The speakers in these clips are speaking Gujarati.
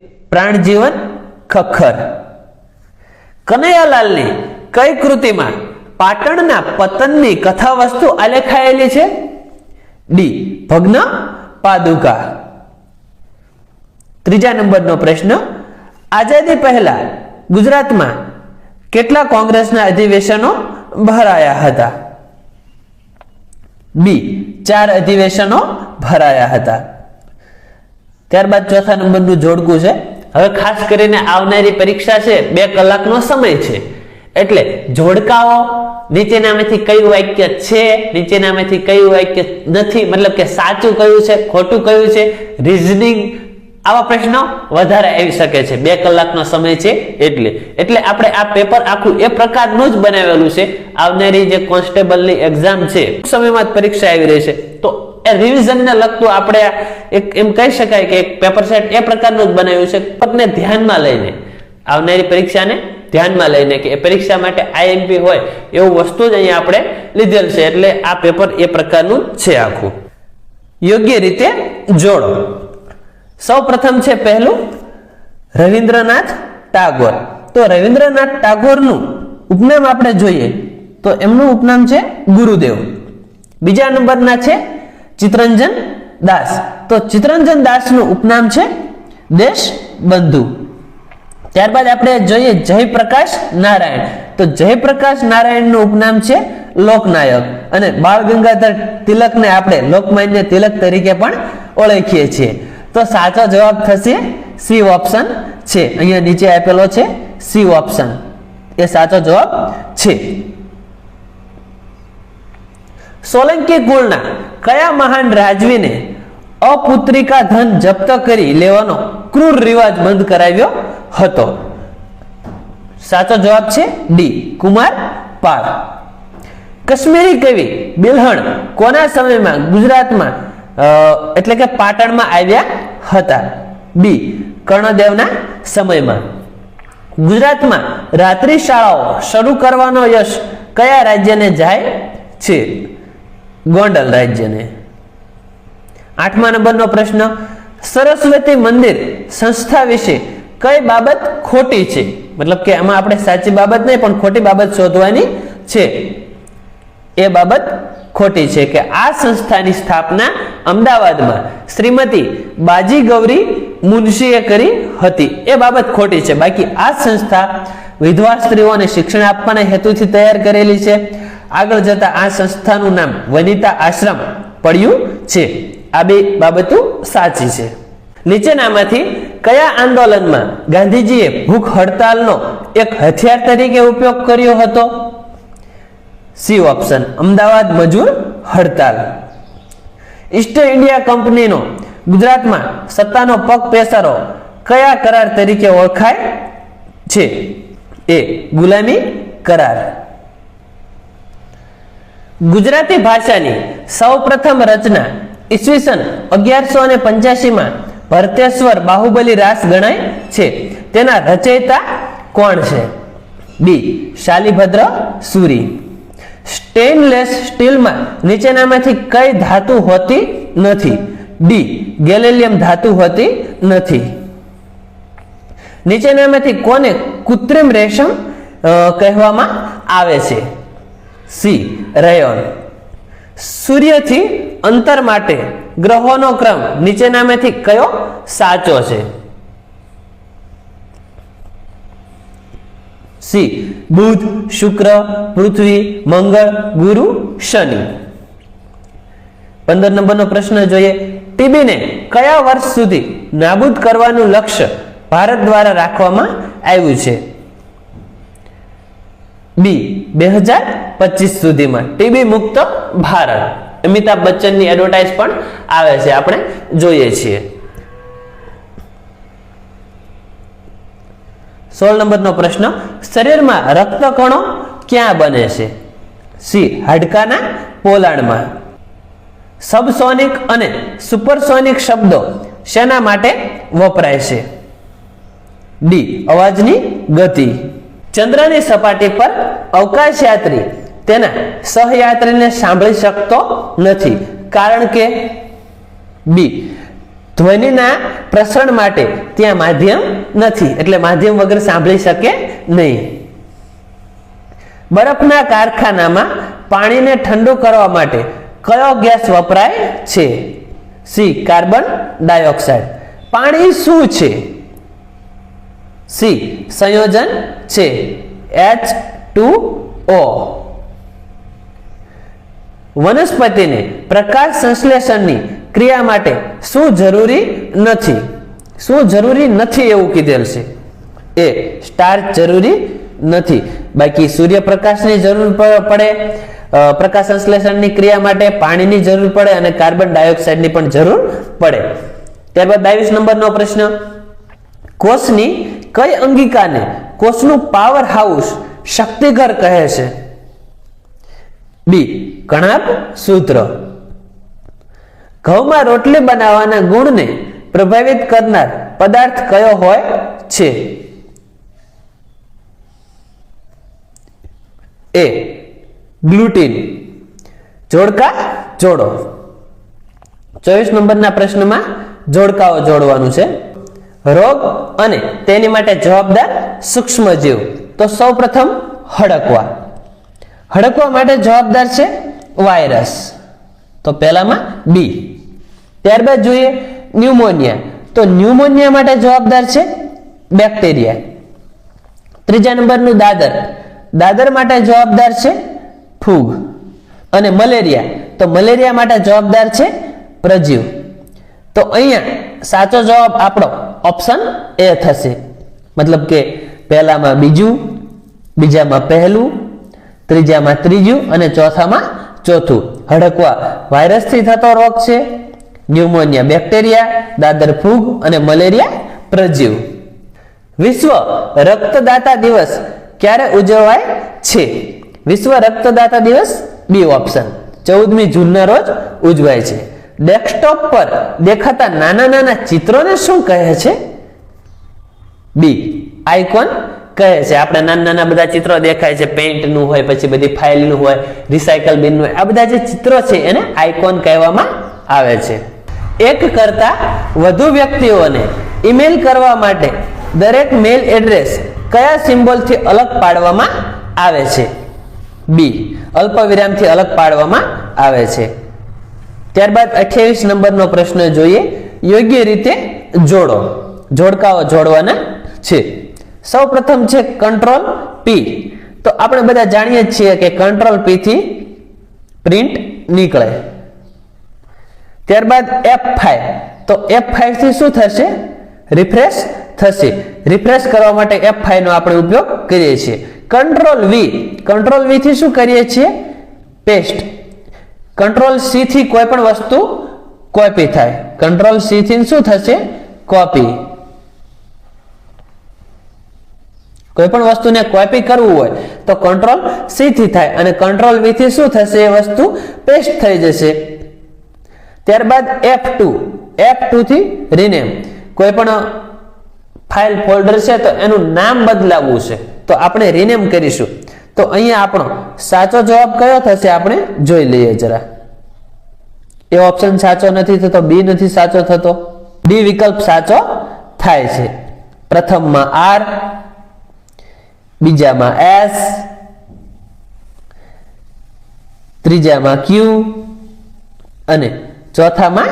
પ્રાણજીવન ખખ્ખર. કનૈયાલાલની કઈ કૃતિમાં પાટણના પતનની કથા વસ્તુ આલેખાયેલી છે? ડી. ભગ્ન પાદુકા. ત્રીજા નંબરનો પ્રશ્ન, આઝાદી પહેલા ગુજરાતમાં કેટલા કોંગ્રેસના અધિવેશનો ભરાયા હતા? બી. 4 અધિવેશનો ભરાયા હતા. ત્યારબાદ ચોથા નંબરનું જોડકું છે. હવે ખાસ કરીને આવનારી પરીક્ષા છે 2 કલાકનો સમય છે, એટલે જોડકાઓ નીચેનામાંથી કયું વાક્ય છે, નીચેનામાંથી કયું વાક્ય નથી, મતલબ કે સાચું કયું છે, ખોટું કયું છે, રીઝનિંગ, આવા પ્રશ્નો વધારે આવી શકે છે. 2 કલાકનો સમય છે એટલે આપણે આ પેપર આખું એ પ્રકારનું જ બનાવેલું છે. આવનારી જે કોન્સ્ટેબલની એક્ઝામ છે સમયમાં જ પરીક્ષા આવી રહી છે, તો એ રિવિઝનને લગતું આપણે એક એમ કહી શકાય કે એક પેપર સેટ એ પ્રકારનું જ બનાવ્યું છે. પેપરને ધ્યાનમાં લઈને, આવનારી પરીક્ષાને ધ્યાનમાં લઈને કે એ પરીક્ષા માટે આઈએમપી હોય એવું વસ્તુ જ અહીંયા આપણે લીધેલ છે, એટલે આ પેપર એ પ્રકારનું છે આખું. યોગ્ય રીતે જોડો. સૌ પ્રથમ છે પહેલું રવિન્દ્રનાથ ટાગોર. તો રવિન્દ્રનાથ ટાગોરનું ઉપનામ આપણે જોઈએ તો એમનું ઉપનામ છે ગુરુદેવ. બીજા નંબરના છે ચિત્તરંજન દાસ. તો ચિત્તરંજન દાસનું ઉપનામ છે દેશબંધુ. ત્યારબાદ આપણે જોઈએ જયપ્રકાશ નારાયણ. તો જયપ્રકાશ નારાયણનું ઉપનામ છે લોકનાયક, અને બાળ ગંગાધર તિલકને આપણે લોકમાન્ય તિલક તરીકે પણ ઓળખીએ છીએ. તો સાચો જવાબ થશે સી ઓપ્શન છે. અહીંયા નીચે આપેલો છે સી ઓપ્શન, એ સાચો જવાબ છે. સોલંકી કુળના કયા મહાન રાજવીને અપુત્રિકા ધન જપ્ત કરી લેવાનો ક્રૂર રિવાજ બંધ કરાવ્યો હતો? સાચો જવાબ છે ડી. કુમાર પાળ. કાશ્મીરી કવિ બિલહણ કોના સમયમાં ગુજરાતમાં એટલે કે પાટણમાં આવ્યા હતા? બી. કર્ણદેવના સમયમાં. ગુજરાતમાં રાત્રિ શાળાઓ શરૂ કરવાનો યશ કયા રાજ્યને જાય છે? ગોંડલ રાજ્યને. 8મા નંબરનો પ્રશ્ન, સરસ્વતી મંદિર સંસ્થા વિશે કઈ બાબત ખોટી છે? મતલબ કે આમાં આપણે સાચી બાબત નહીં પણ ખોટી બાબત શોધવાની છે. એ બાબત ખોટી છે કે આ સંસ્થાની સ્થાપના અમદાવાદમાં શ્રીમતી બાજી ગૌરી મુનશીએ કરી હતી. એ બાબત ખોટી છે. બાકી આ સંસ્થા વિધવા સ્ત્રીઓને શિક્ષણ આપવાના હેતુથી તૈયાર કરેલી છે. આગળ જતા આ સંસ્થાનું નામ વનિતા આશ્રમ પડ્યું છે. આ બે બાબતો સાચી છે. નીચેનામાંથી કયા આંદોલનમાં ગાંધીજીએ ભૂખ હડતાલનો એક હથિયાર તરીકે ઉપયોગ કર્યો હતો? સી ઓપ્શન અમદાવાદ મજૂર હડતાલ. ઈસ્ટ ઇન્ડિયા કંપનીનો ગુજરાતમાં સત્તાનો પગ પેસારો કયા કરાર તરીકે ઓળખાય છે? એ ગુલામી કરાર. ગુજરાતી ભાષાની સૌપ્રથમ રચના ઈસવીસન 1185માં ભરતેશ્વર બાહુબલી રાસ ગણાય છે. તેના રચયિતા કોણ છે? બી. શાલીભદ્ર સુરી. સ્ટેનલેસ સ્ટીલમાં નીચેનામાંથી કઈ ધાતુ હોતી નથી? ડી. ગેલેલિયમ ધાતુ હોતી નથી. નીચેનામાંથી કોને કૃત્રિમ રેશમ કહેવામાં આવે છે? સી. રેયોન. સૂર્યથી અંતર માટે ગ્રહોનો ક્રમ નીચેનામાંથી કયો સાચો છે? સી. બુધ, શુક્ર, પૃથ્વી, મંગળ, ગુરુ, શનિ. 15 નંબરનો પ્રશ્ન જોઈએ. ટીબીને કયા વર્ષ સુધી નાબૂદ કરવાનું લક્ષ્ય ભારત દ્વારા રાખવામાં આવ્યું છે? બી. 2025 સુધીમાં ટીબી મુક્ત ભારત. અમિતાભ બચ્ચનની એડવર્ટાઇઝ પણ આવે છે, આપણે જોઈએ છીએ. 16 નંબરનો પ્રશ્ન, શરીરમાં રક્તકણો ક્યાં બને છે? સી. હાડકાના પોલાણમાં. સબસોનિક અને સુપરસોનિક શબ્દો શેના માટે વપરાય છે? ડી. અવાજની ગતિ. ચંદ્રની સપાટી પર અવકાશયાત્રી તેના સહયાત્રીને સાંભળી શકતો નથી, કારણ કે બી. ધ્વનિના પ્રસરણ માટે ત્યાં માધ્યમ નથી, એટલે માધ્યમ વગર સાંભળી શકે નહીં. બરફના કારખાનામાં પાણીને ઠંડુ કરવા માટે કયો ગેસ વપરાય છે? C carbon dioxide. પાણી શું છે? સી સંયોજન છે H2O. વનસ્પતિને પ્રકાશ સંશ્લેષણની ક્રિયા માટે શું જરૂરી નથી? શું જરૂરી નથી એવું કીધેલ છે? એ સ્ટાર્ચ જરૂરી નથી. બાકી સૂર્યપ્રકાશની જરૂર પડે, પ્રકાશ સંશ્લેષણની ક્રિયા માટે પાણીની જરૂર પડે અને કાર્બન ડાયોક્સાઇડની પણ જરૂર પડે. ત્યારબાદ 22 નંબરનો પ્રશ્ન, કોષની કઈ અંગિકાને કોષનું પાવર હાઉસ શક્તિઘર કહે છે? બી કણાભ સૂત્ર. ઘઉંમાં રોટલી બનાવવાના ગુણને પ્રભાવિત કરનાર પદાર્થ કયો હોય છે? એ ગ્લુટીન. જોડકા જોડો. 24 નંબરના પ્રશ્નમાં જોડકાઓ જોડવાનું છે. રોગ અને તેની માટે જવાબદાર સૂક્ષ્મજીવ. તો સૌપ્રથમ હડકવા. હડકવા માટે જવાબદાર છે વાયરસ. તો પહેલામાં બી. ત્યારબાદ જોઈએ ન્યુમોનિયા. તો ન્યુમોનિયા માટે જવાબદાર છે બેક્ટેરિયા. ત્રીજા નંબરનું દાદર. દાદર માટે જવાબદાર છે ફૂગ. અને મલેરિયા. તો મલેરિયા માટે જવાબદાર છે પ્રજીવ. તો અહીંયા સાચો જવાબ આપણો ઓપ્શન એ થશે. મતલબ કે પહેલામાં બીજું, બીજામાં પહેલું, ત્રીજામાં ત્રીજું અને ચોથામાં ચોથું. હડકવા વાયરસથી થતો રોગ છે, ન્યુમોનિયા બેક્ટેરિયા, દાદર ફૂગ અને મલેરિયા પ્રજીવ. વિશ્વ રક્તદાતા દિવસ ક્યારે ઉજવાય છે? વિશ્વ રક્તદાતા દિવસ બી ઓપ્શન 14મી જૂનના રોજ ઉજવાય છે. ડેસ્કટોપ પર દેખાતા નાના નાના ચિત્રોને શું કહે છે? બી આઇકોન કહે છે. આપણે નાના નાના બધા ચિત્રો દેખાય છે, પેઇન્ટનું હોય, પછી બધી ફાઇલનું હોય, રિસાયકલ બિનનું હોય, આ બધા જે ચિત્રો છે એને આઇકોન કહેવામાં આવે છે. એક કરતા વધુ વ્યક્તિઓને ઈમેલ કરવા માટે દરેક મેલ એડ્રેસ કયા સિમ્બોલથી અલગ પાડવામાં આવે છે? બી અલ્પવિરામથી અલગ પાડવામાં આવે છે. ત્યારબાદ 28 નંબરનો પ્રશ્ન જોઈએ. યોગ્ય રીતે જોડો. જોડકાઓ જોડવાના છે. સૌ પ્રથમ છે કંટ્રોલ પી. તો આપણે બધા જાણીએ છીએ કે કંટ્રોલ પી થી પ્રિન્ટ નીકળે. ત્યારબાદ F5. તો F5 થી શું થશે? રિફ્રેશ થશે. રિફ્રેશ કરવા માટે F5 નો આપણે ઉપયોગ કરીએ છીએ. કંટ્રોલ વી. કંટ્રોલ વી થી શું કરીએ છીએ? પેસ્ટ. કંટ્રોલ સી થી કોઈ પણ વસ્તુ કોપી થાય. કંટ્રોલ સી થી શું થશે? કોપી. કોઈ પણ વસ્તુને કોપી કરવું હોય તો કંટ્રોલ સી થી થાય અને કંટ્રોલ વી થી શું થશે? એ વસ્તુ પેસ્ટ થઈ જશે. ત્યારબાદ F2. F2 થી રિનેમ. કોઈ પણ ફાઇલ ફોલ્ડર છે તો એનું નામ બદલાવવું છે તો આપણે રિનેમ કરીશું. તો અહીંયા આપણો સાચો જવાબ કયો થશે આપણે જોઈ લઈએ જરા. એ ઓપ્શન સાચો નથી થતો, બી નથી સાચો થતો, ડી વિકલ્પ સાચો થાય છે. પ્રથમમાં આર, બીજામાં એસ, ત્રીજામાં ક્યુ અને ચોથામાં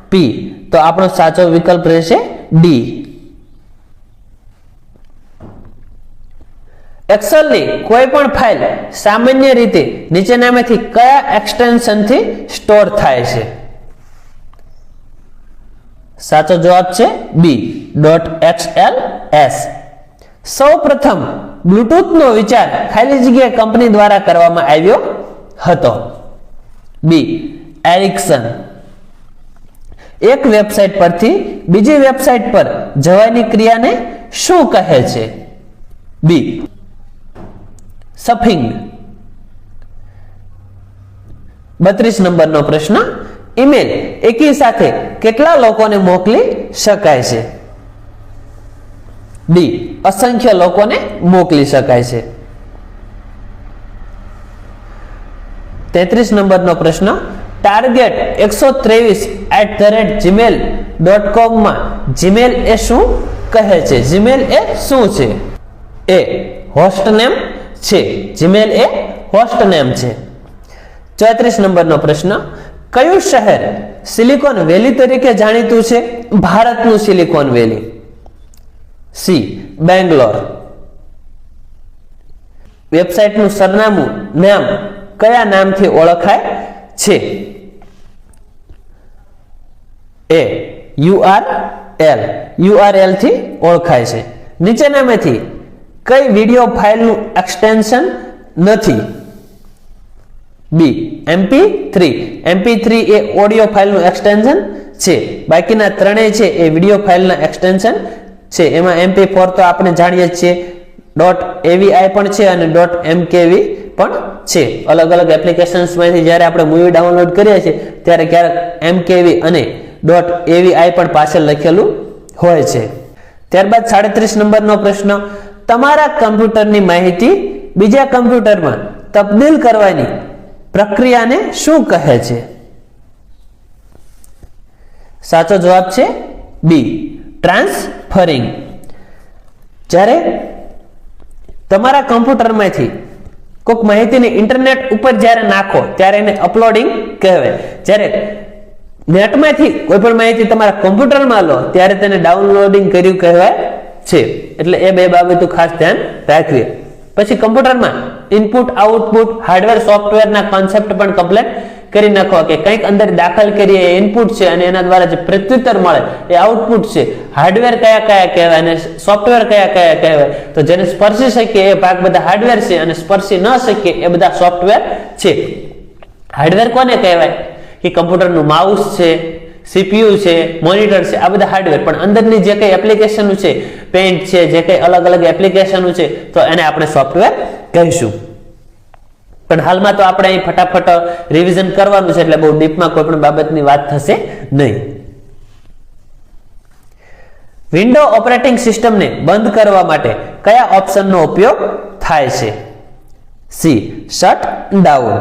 પી. તો આપણો સાચો વિકલ્પ રહેશે ડી. એક્સેલની કોઈ પણ ફાઇલ સામાન્ય રીતે નીચેનામાંથી કયા એક્સટેન્શનથી સ્ટોર થાય છે? સાચો જવાબ છે બી .xls. સૌ પ્રથમ બ્લૂટૂથનો વિચાર ખાલી જગ્યા કંપની દ્વારા કરવામાં આવ્યો હતો? બી એરિક્સન. એક વેબસાઇટ પરથી બીજી વેબસાઇટ પર જવાની ક્રિયાને શું કહે છે? બી સફિંગ. 32 નંબરનો પ્રશ્ન. ઈમેલ એકી સાથે કેટલા લોકોને મોકલી શકાય છે? ડી અસંખ્ય લોકોને મોકલી શકાય છે. 33 નંબરનો પ્રશ્ન. target 123@gmail.com માં જીમેલ એ શું કહે છે? જીમેલ એ શું છે? એ હોસ્ટ નેમ છે. જીમેલ એ હોસ્ટ નેમ છે. 34 નંબરનો પ્રશ્ન, કયું શહેર સિલિકોન વેલી તરીકે જાણીતું છે? ભારતનું સિલિકોન વેલી. સી બેંગ્લોર. વેબસાઇટનું સરનામું નામ કયા નામથી ઓળખાય છે? એ URL થી ઓળખાય છે. નીચેનામાંથી કઈ વિડિયો ફાઇલનું એક્સટેન્શન નથી? બી MP3. MP3 એ ઓડિયો ફાઇલનું એક્સટેન્શન છે. બાકીના ત્રણેય છે એ વિડિયો ફાઇલના એક્સટેન્શન છે. એમાં MP4 તો આપણે જાણીએ જ છીએ, .avi પણ છે અને .mkv પણ છે. અલગ અલગ એપ્લિકેશન્સમાંથી જ્યારે આપણે મૂવી ડાઉનલોડ કરીએ છીએ ત્યારે ક્યારેક mkv અને .avi પણ પાછળ લખેલું હોય છે. ત્યારબાદ 37 નંબરનો પ્રશ્ન, તમારા કમ્પ્યુટરની માહિતી બીજા કમ્પ્યુટરમાં તબદીલ કરવાની પ્રક્રિયાને શું કહે છે? સાચો જવાબ છે બી ટ્રાન્સફરિંગ. જ્યારે તમારા કમ્પ્યુટરમાંથી કોઈક માહિતીને ઇન્ટરનેટ ઉપર જ્યારે નાખો ત્યારે એને અપલોડિંગ કહેવાય. જ્યારે નેટમાંથી કોઈ પણ માહિતી તમારા કમ્પ્યુટરમાં લો ત્યારે તેને ડાઉનલોડિંગ કર્યું કહેવાય છે. એટલે એ બે બાબતો ખાસ ધ્યાન રાખવી. પછી કમ્પ્યુટરમાં ઇનપુટ આઉટપુટ હાર્ડવેર સોફ્ટવેરના કોન્સેપ્ટ પણ કમ્પ્લીટ કરી નાખો કે કંઈક અંદર દાખલ કરીએ એ ઇનપુટ છે અને એના દ્વારા જે પ્રત્યુત્તર મળે એ આઉટપુટ છે. હાર્ડવેર કયા કયા કહેવાય અને સોફ્ટવેર કયા કયા કહેવાય? તો જેને સ્પર્શી શકીએ એ ભાગ બધા હાર્ડવેર છે અને સ્પર્શી ન શકીએ એ બધા સોફ્ટવેર છે. હાર્ડવેર કોને કહેવાય? કે કમ્પ્યુટરનું માઉસ છે, CPU છે, મોનિટર છે, આ બધા હાર્ડવેર. પણ અંદરની જે કઈ એપ્લિકેશનો છે, પેઇન્ટ છે, જે કઈ અલગ અલગ એપ્લિકેશનો છે તો એને આપણે સોફ્ટવેર કહીશું. પણ હાલમાં તો આપણે અહીં ફટાફટ રિવિઝન કરવાનું છે એટલે બહુ ડીપમાં કોઈ પણ બાબતની વાત થશે નહીં. વિન્ડો ઓપરેટિંગ સિસ્ટમને બંધ કરવા માટે કયા ઓપ્શનનો ઉપયોગ થાય છે? C shut down.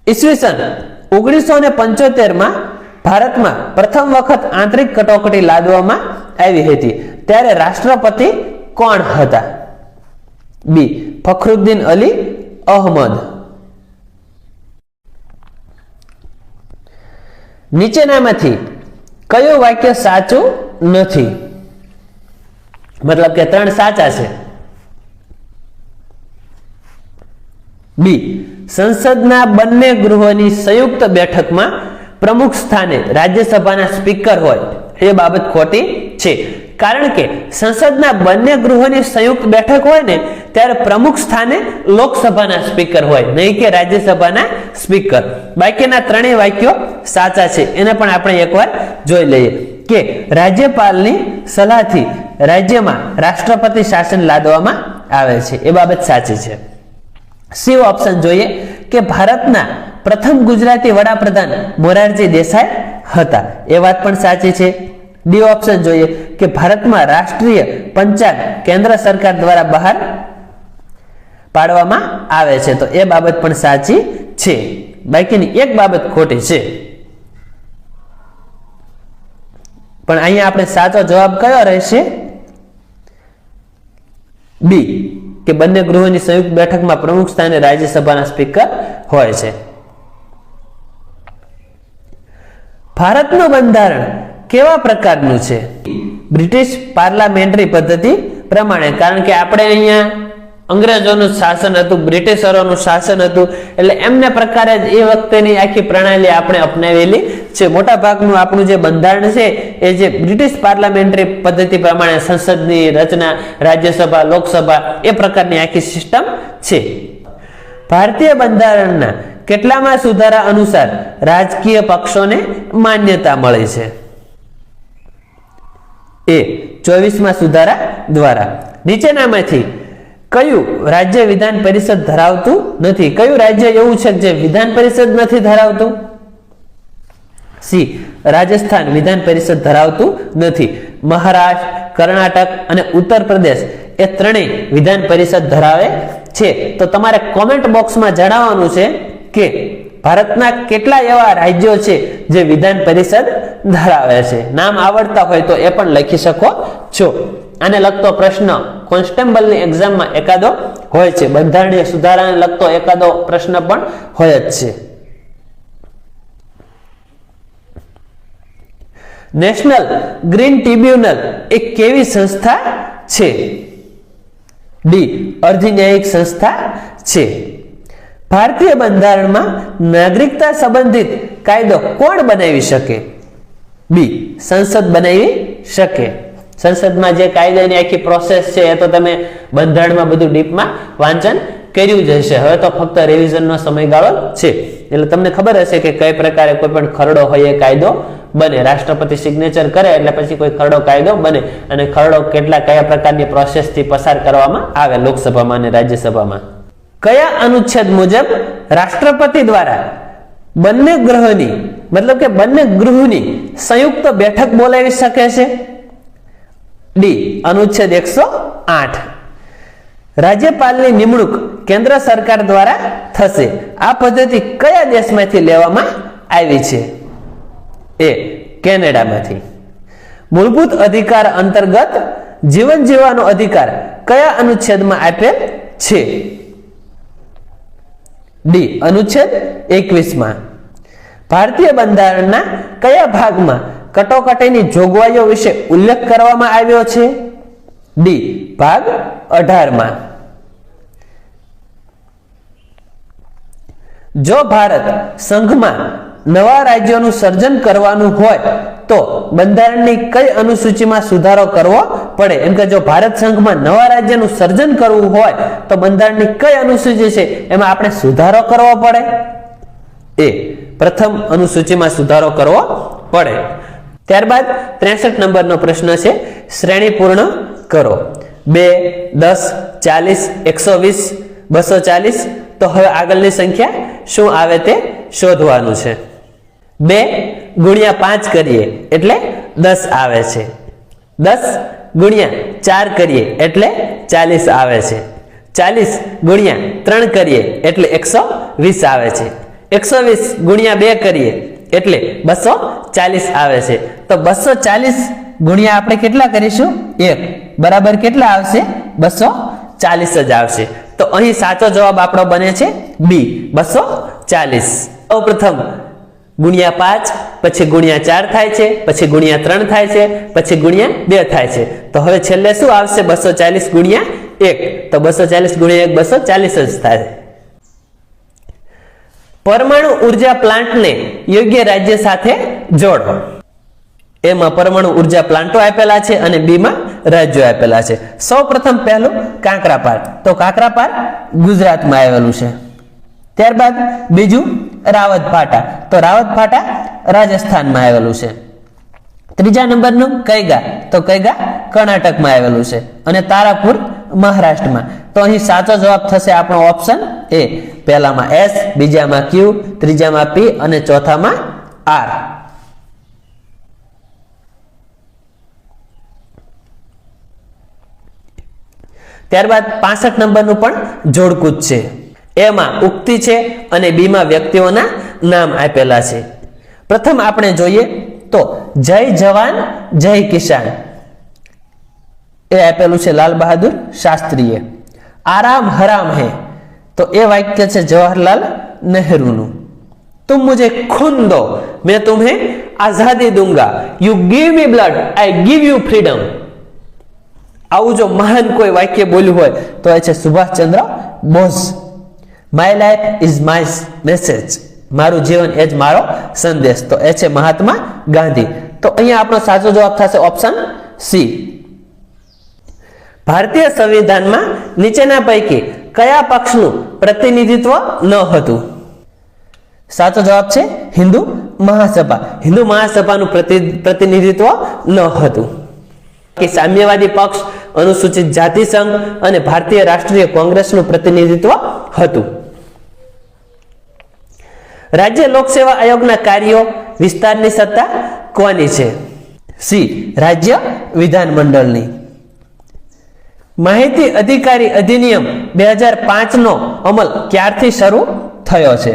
ઈસવીસન 1975 માં ભારતમાં પ્રથમ વખત આંતરિક કટોકટી લાદવામાં આવી હતી ત્યારે રાષ્ટ્રપતિ કોણ હતા? બી ફખરુદ્દીન અલી અહમદ. નીચેનામાંથી કયું વાક્ય સાચું નથી? મતલબ કે ત્રણ સાચા છે. બી સંસદના બંને ગૃહોની સંયુક્ત બેઠકમાં પ્રમુખ સ્થાને રાજ્યસભાના સ્પીકર હોય એ બાબત ખોટી છે. કારણ કે સંસદના બંને ગૃહોની સંયુક્ત બેઠક હોય ને ત્યારે પ્રમુખ સ્થાને લોકસભાના સ્પીકર હોય, નહીં કે રાજ્યસભાના સ્પીકર. બાકીના ત્રણેય વાક્યો સાચા છે. એને પણ આપણે એકવાર જોઈ લઈએ કે રાજ્યપાલની સલાહથી રાજ્યમાં રાષ્ટ્રપતિ શાસન લાદવામાં આવે છે એ બાબત સાચી છે. સી ઓપ્શન જોઈએ કે ભારતના પ્રથમ ગુજરાતી વડાપ્રધાન મોરારજી દેસાઈ હતા એ વાત પણ સાચી છે. ડી ઓપ્શન જોઈએ કે ભારતમાં રાષ્ટ્રીય પંચાંગ કેન્દ્ર સરકાર દ્વારા બહાર પાડવામાં આવે છે તો એ બાબત પણ સાચી છે. બાકીની એક બાબત ખોટી છે. પણ અહીંયા આપણે સાચો જવાબ કયો રહેશે? બી કે બંને ગૃહોની સંયુક્ત બેઠકમાં પ્રમુખ સ્થાને રાજ્યસભાના સ્પીકર હોય છે. ભારતનું બંધારણ કેવા પ્રકારનું છે? બ્રિટિશ પાર્લામેન્ટરી પદ્ધતિ પ્રમાણે. કારણ કે આપણે અહીંયા અંગ્રેજોનું શાસન હતું, બ્રિટિશરોનું શાસન હતું એટલે એમને પ્રકારે જ એ વખતેની આખી પ્રણાલી આપણે અપનાવેલી છે. મોટા ભાગનું આપણું જે બંધારણ છે એ જે બ્રિટિશ પાર્લામેન્ટરી પદ્ધતિ પ્રમાણે સંસદની રચના, રાજ્યસભા, લોકસભા એ પ્રકારની આખી સિસ્ટમ છે. ભારતીય બંધારણના કેટલામાં સુધારા અનુસાર રાજકીય પક્ષોને માન્યતા મળી છે? એ 24માં સુધારા દ્વારા. નીચેનામાંથી કયું રાજ્ય વિધાન પરિષદ ધરાવતું નથી? કયું રાજ્ય એવું છે જે વિધાન પરિષદ નથી ધરાવતું? સી રાજસ્થાન વિધાન પરિષદ ધરાવતું નથી. મહારાષ્ટ્ર, કર્ણાટક અને ઉત્તર પ્રદેશ એ ત્રણેય વિધાન પરિષદ ધરાવે છે. તો તમારે કોમેન્ટ બોક્સમાં જણાવવાનું છે કે ભારતના કેટલા એવા રાજ્યો છે જે વિધાન પરિષદ ધરાવે છે? નામ આવડતા હોય તો એ પણ લખી શકો છો. આને લગતો પ્રશ્ન કોન્સ્ટેબલની એક્ઝામમાં એકાદો હોય છે. બંધારણીય સુધારાને લગતો એકાદો પ્રશ્ન પણ હોય જ છે. નેશનલ ગ્રીન ટ્રિબ્યુનલ એક કેવી સંસ્થા છે? ડી. અર્ધન્યાયિક સંસ્થા છે. ભારતીય બંધારણમાં નાગરિકતા સંબંધિત કાયદો કોણ બનાવી શકે? બી. સંસદ બનાવી શકે. સંસદમાં જે કાયદાની આખી પ્રોસેસ છે એ તો તમે બંધારણમાં બધું ડીપમાં વાંચન કર્યું જ હશે. હવે તો ફક્ત રિવિઝનનો સમયગાળો છે, એટલે તમને ખબર હશે કે કઈ પ્રકારે કોઈ પણ ખરડો હોય એ કાયદો બને. રાષ્ટ્રપતિ સિગ્નેચર કરે એટલે પછી કોઈ ખરડો કાયદો બને, અને ખરડો કયા પ્રકારની પ્રોસેસથી પસાર કરવામાં આવે લોકસભામાં અને રાજ્યસભામાં. કયા અનુચ્છેદ મુજબ રાષ્ટ્રપતિ દ્વારા બંને ગૃહની મતલબ કે બંને ગૃહની સંયુક્ત બેઠક બોલાવી શકે છે? ડી. અનુચ્છેદ 108. રાજ્યપાલની નિમણૂક કેન્દ્ર સરકાર દ્વારા થશે. આ પદ્ધતિ કયા દેશમાંથી લેવામાં આવી છે? એ. કેનેડામાંથી. મૂળભૂત અધિકાર અંતર્ગત જીવન જીવવાનો અધિકાર કયા અનુચ્છેદમાં આપેલ છે? ડી. અનુચ્છેદ 21માં. ભારતીય બંધારણના કયા ભાગમાં કટોકટીની જોગવાઈઓ વિશે ઉલ્લેખ કરવામાં આવ્યો છે? ડી. ભાગ 18માં. જો ભારત સંઘમાં નવા રાજ્યોનું સર્જન કરવાનું હોય તો બંધારણની કઈ અનુસૂચિમાં સુધારો કરવો પડે? એમ કે જો ભારત સંઘમાં નવા રાજ્યનું સર્જન કરવું હોય તો બંધારણની કઈ અનુસૂચિ છે એમાં આપણે સુધારો કરવો પડે? એ. પ્રથમ અનુસૂચિમાં સુધારો કરવો પડે. ત્યારબાદ 63 નંબરનો પ્રશ્ન છે, શ્રેણી પૂર્ણ કરો. 2, 10, 40, 120, 240. તો હવે આગળની સંખ્યા શું આવે તે શોધવાનું છે. 2 ગુણ્યા 5 કરીએ એટલે 10 આવે છે. 10 ગુણ્યા 4 કરીએ એટલે 40 આવે છે. 40 ગુણ્યા 3 કરીએ એટલે 120 આવે છે. 120 ગુણ્યા 2 કરીએ એટલે 240 આવે છે. તો 240 ગુણ્યા આપણે કેટલા કરીશું? 1 બરાબર કેટલા આવશે? 240 જ આવશે. તો અહીં સાચો જવાબ આપણો બને છે બી, 240. સૌપ્રથમ ગુણ્યા 5, પછી ગુણ્યા 4 થાય છે, પછી ગુણ્યા 3 થાય છે, પછી ગુણ્યા 2 થાય છે. તો હવે છેલ્લે શું આવશે? 240 ગુણ્યા 1. તો 240 ગુણ્યા 1 240 જ થાય. પરમાણુ ઉર્જા પ્લાન્ટને યોગ્ય રાજ્ય સાથે જોડો. એમાં પરમાણુ ઉર્જા પ્લાન્ટો આપેલા છે અને બી માં રાજ્યો આપેલા છે. સૌપ્રથમ પહેલું કાંકરાપાર. તો કાંકરાપાર ગુજરાતમાં આવેલું છે. ત્યારબાદ બીજું રાવતભાટા. તો રાવતભાટા રાજસ્થાનમાં આવેલું છે. ત્રીજા નંબરનું કૈગા. તો કૈગા કર્ણાટકમાં આવેલું છે અને તારાપુર મહારાષ્ટ્રમાં. તો અહીં સાચો જવાબ થશે આપણો ઓપ્શન એ. પહેલામાં એસ, બીજામાં ક્યુ, ત્રીજામાં પી અને ચોથામાં આર. ત્યારબાદ 65 નંબરનું પણ જોડકૂચ છે. એમાં ઉક્તિ છે અને બી માં વ્યક્તિઓના નામ આપેલા છે. પ્રથમ આપણે જોઈએ તો જય જવાન જય કિસાન એ આપેલું છે લાલ બહાદુર શાસ્ત્રીએ. આરામ હરામ હે તો એ વાક્ય છે જવાહરલાલ નહેરુનું. तुम मुझे खून दो मैं तुम्हें आजादी दूंगा, you give me blood I give you freedom. આવું જો મહાન કોઈ વાક્ય બોલ્યું હોય તો એ છે Subhashchandra Bose. My life is my message. મારું જીવન એ જ મારો સંદેશ. તો એ છે મહાત્મા ગાંધી. તો અહીંયા આપણો સાચો જવાબ થશે ઓપ્શન સી. ભારતીય સંવિધાનમાં નીચેના પૈકી કયા પક્ષનું પ્રતિનિધિત્વ ન હતું? સાચો જવાબ છે હિન્દુ મહાસભા. હિન્દુ મહાસભાનું પ્રતિનિધિત્વ ન હતું. કે સામ્યવાદી પક્ષ, અનુસૂચિત જાતિ સંઘ અને ભારતીય રાષ્ટ્રીય કોંગ્રેસનું પ્રતિનિધિત્વ હતું. રાજ્ય લોકસેવા આયોગના કાર્યો, વિસ્તારની સત્તા કોની છે? સી. રાજ્ય વિધાનમંડળની. માહિતી અધિકારી અધિનિયમ 2005 નો અમલ ક્યારથી શરૂ થયો છે?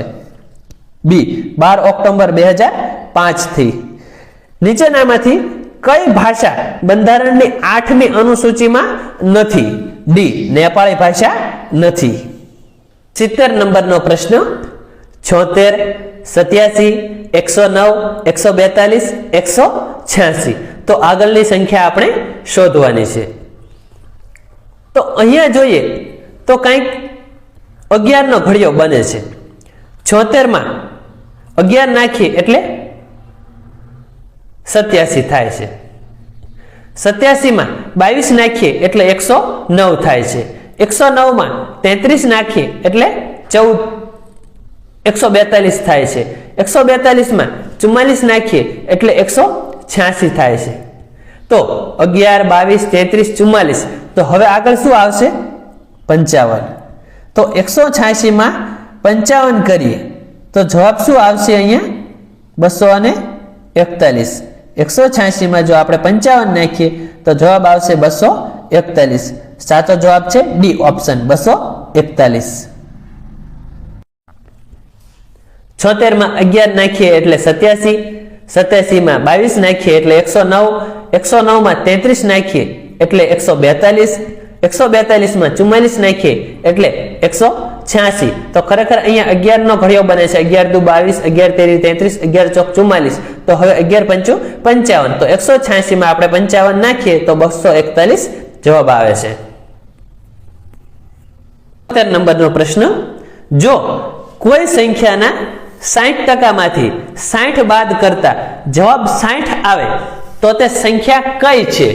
બી 12 ઓક્ટોબર 2005 થી. નીચેનામાંથી કઈ ભાષા બંધારણની 8મી અનુસૂચિમાં નથી? ડી નેપાળી ભાષા નથી. 70 નંબરનો પ્રશ્ન 76, 87, 109, 142, 186. તો આગળની સંખ્યા આપણે શોધવાની છે. તો અહીંયા જોઈએ તો કંઈક 11 નો ઘડિયો બને છે. 76 માં 11 નાખીએ એટલે 87 થાય છે. 87 માં 22 નાખીએ એટલે 109 થાય છે. 109 માં 33 નાખીએ એટલે 142 થાય છે. 142 માં 44 નાખીએ એટલે 186 થાય છે. તો 11, 22, 33, 44. તો હવે આગળ શું આવશે? 55. તો 186 માં 55 કરીએ તો જવાબ શું આવશે? અહીંયા 241. 186 માં જો આપણે 55 નાખીએ તો જવાબ આવશે 241. સાચો જવાબ છે ડી ઓપ્શન 241. 76 માં 11 નાખીએ એટલે 87, 87 માં 22 નાખીએ એટલે 109, 109 માં 33 નાખીએ એટલે 142, 142 માં 44 નાખીએ એટલે 186. તો ખરેખર અહીંયા 11 નો ઘડિયો બને છે. 11 દુ 22, 11 તેરી 33, 11 ચોક 44. તો હવે 11 પંચું 55. તો 186 માં આપણે 55 નાખીએ તો 241 જવાબ આવે છે. 70 નંબરનો પ્રશ્ન, જો કોઈ સંખ્યાના 60% માંથી 60 બાદ કરતા જવાબ 60 આવે તો તે સંખ્યા કઈ છે?